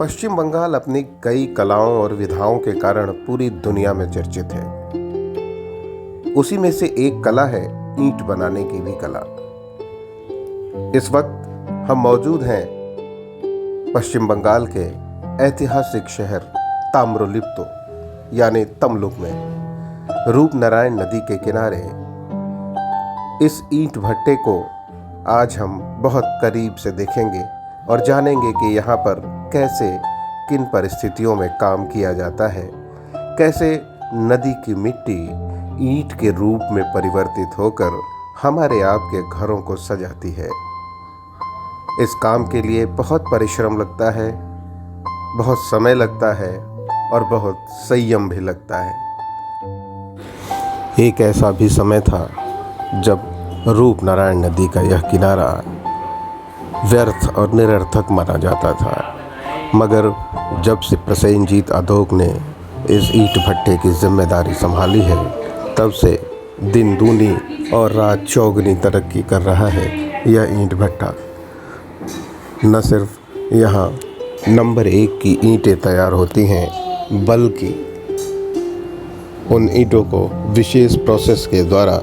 पश्चिम बंगाल अपनी कई कलाओं और विधाओं के कारण पूरी दुनिया में चर्चित है। उसी में से एक कला है ईंट बनाने की भी कला। इस वक्त हम मौजूद हैं पश्चिम बंगाल के ऐतिहासिक शहर ताम्रलिप्तो यानी तमलुक में। रूपनारायण नदी के किनारे इस ईंट भट्टे को आज हम बहुत करीब से देखेंगे और जानेंगे कि यहाँ पर कैसे किन परिस्थितियों में काम किया जाता है, कैसे नदी की मिट्टी ईंट के रूप में परिवर्तित होकर हमारे आपके घरों को सजाती है। इस काम के लिए बहुत परिश्रम लगता है, बहुत समय लगता है और बहुत संयम भी लगता है। एक ऐसा भी समय था जब रूपनारायण नदी का यह किनारा व्यर्थ और निरर्थक माना जाता था, मगर जब से प्रसेनजीत अधोक ने इस ईंट भट्टे की जिम्मेदारी संभाली है, तब से दिन दूनी और रात चौगुनी तरक्की कर रहा है यह ईंट भट्टा। न सिर्फ यहाँ नंबर 1 की ईंटें तैयार होती हैं, बल्कि उन ईंटों को विशेष प्रोसेस के द्वारा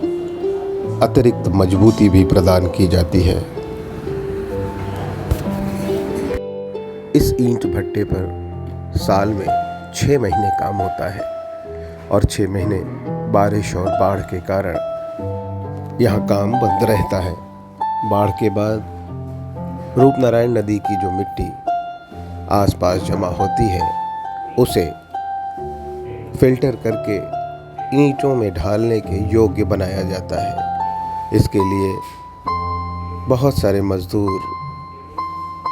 अतिरिक्त मजबूती भी प्रदान की जाती है। इस ईंट भट्टे पर साल में 6 महीने काम होता है और 6 महीने बारिश और बाढ़ के कारण यहाँ काम बंद रहता है। बाढ़ के बाद रूपनारायण नदी की जो मिट्टी आसपास जमा होती है, उसे फिल्टर करके ईंटों में ढालने के योग्य बनाया जाता है। इसके लिए बहुत सारे मजदूर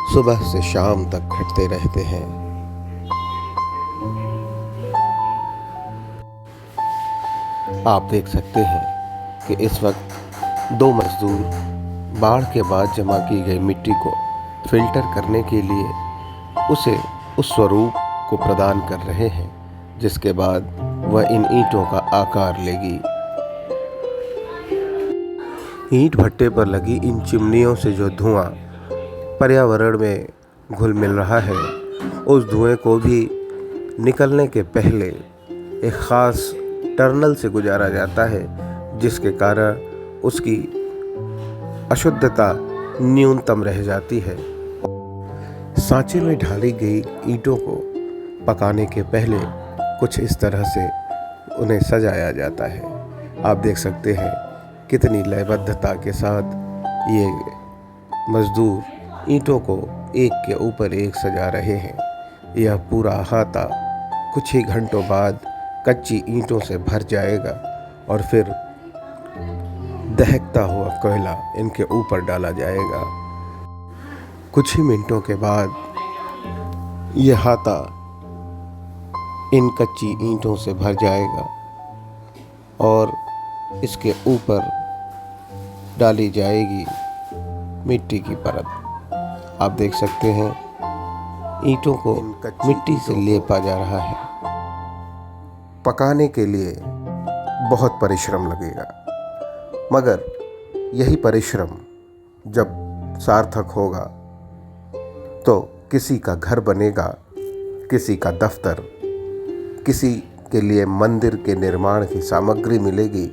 सुबह से शाम तक खटते रहते हैं। आप देख सकते हैं कि इस वक्त 2 मजदूर बाढ़ के बाद जमा की गई मिट्टी को फिल्टर करने के लिए उसे उस स्वरूप को प्रदान कर रहे हैं, जिसके बाद वह इन ईंटों का आकार लेगी। ईंट भट्टे पर लगी इन चिमनियों से जो धुआं पर्यावरण में घुल मिल रहा है, उस धुएं को भी निकलने के पहले एक ख़ास टनल से गुजारा जाता है, जिसके कारण उसकी अशुद्धता न्यूनतम रह जाती है। सांचे में ढाली गई ईंटों को पकाने के पहले कुछ इस तरह से उन्हें सजाया जाता है। आप देख सकते हैं कितनी लयबद्धता के साथ ये मजदूर ईंटों को एक के ऊपर एक सजा रहे हैं। यह पूरा अहाता कुछ ही घंटों बाद कच्ची ईंटों से भर जाएगा और फिर दहकता हुआ कोयला इनके ऊपर डाला जाएगा। कुछ ही मिनटों के बाद यह हाता इन कच्ची ईंटों से भर जाएगा और इसके ऊपर डाली जाएगी मिट्टी की परत। आप देख सकते हैं ईंटों को मिट्टी से लेपा जा रहा है। पकाने के लिए बहुत परिश्रम लगेगा, मगर यही परिश्रम जब सार्थक होगा तो किसी का घर बनेगा, किसी का दफ्तर, किसी के लिए मंदिर के निर्माण की सामग्री मिलेगी,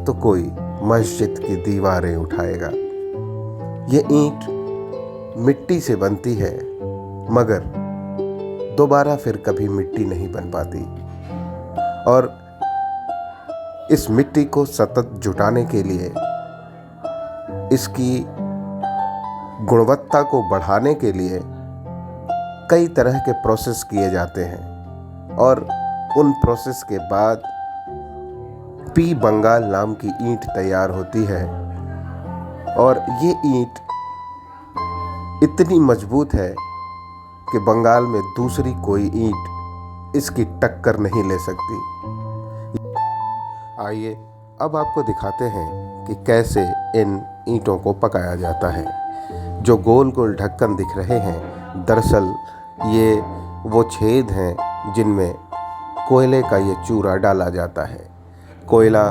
तो कोई मस्जिद की दीवारें उठाएगा। ये ईंट मिट्टी से बनती है, मगर दोबारा फिर कभी मिट्टी नहीं बन पाती और इस मिट्टी को सतत जुटाने के लिए, इसकी गुणवत्ता को बढ़ाने के लिए कई तरह के प्रोसेस किए जाते हैं और उन प्रोसेस के बाद पी बंगाल नाम की ईंट तैयार होती है। और ये ईंट इतनी मजबूत है कि बंगाल में दूसरी कोई ईंट इसकी टक्कर नहीं ले सकती। आइए अब आपको दिखाते हैं कि कैसे इन ईंटों को पकाया जाता है। जो गोल गोल ढक्कन दिख रहे हैं, दरअसल ये वो छेद हैं जिनमें कोयले का ये चूरा डाला जाता है। कोयला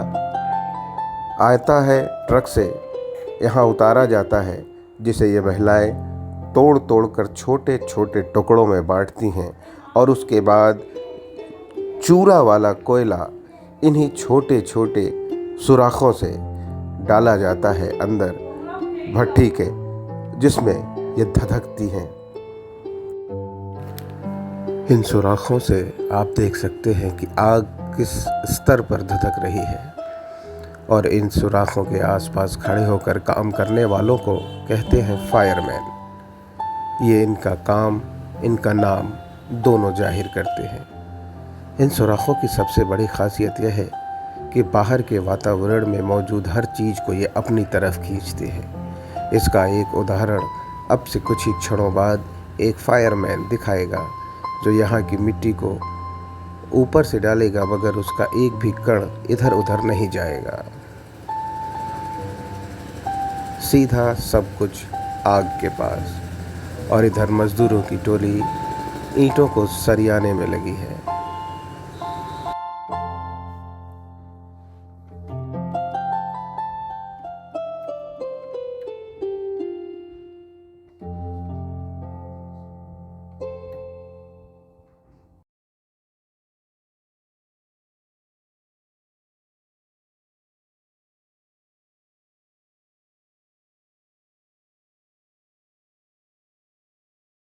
आता है ट्रक से, यहाँ उतारा जाता है, जिसे ये महिलाएं तोड़ तोड़ कर छोटे छोटे टुकड़ों में बांटती हैं और उसके बाद चूरा वाला कोयला इन्हीं छोटे छोटे सुराखों से डाला जाता है अंदर भट्टी के, जिसमें ये धधकती हैं। इन सुराखों से आप देख सकते हैं कि आग किस स्तर पर धधक रही है और इन सुराखों के आसपास खड़े होकर काम करने वालों को कहते हैं फायरमैन। ये इनका काम, इनका नाम दोनों जाहिर करते हैं। इन सुराखों की सबसे बड़ी खासियत यह है कि बाहर के वातावरण में मौजूद हर चीज़ को ये अपनी तरफ खींचते हैं। इसका एक उदाहरण अब से कुछ ही क्षणों बाद एक फायरमैन दिखाएगा, जो यहाँ की मिट्टी को ऊपर से डालेगा मगर उसका एक भी कण इधर उधर नहीं जाएगा। सीधा सब कुछ आग के पास, और इधर मजदूरों की टोली ईंटों को सरियाने में लगी है।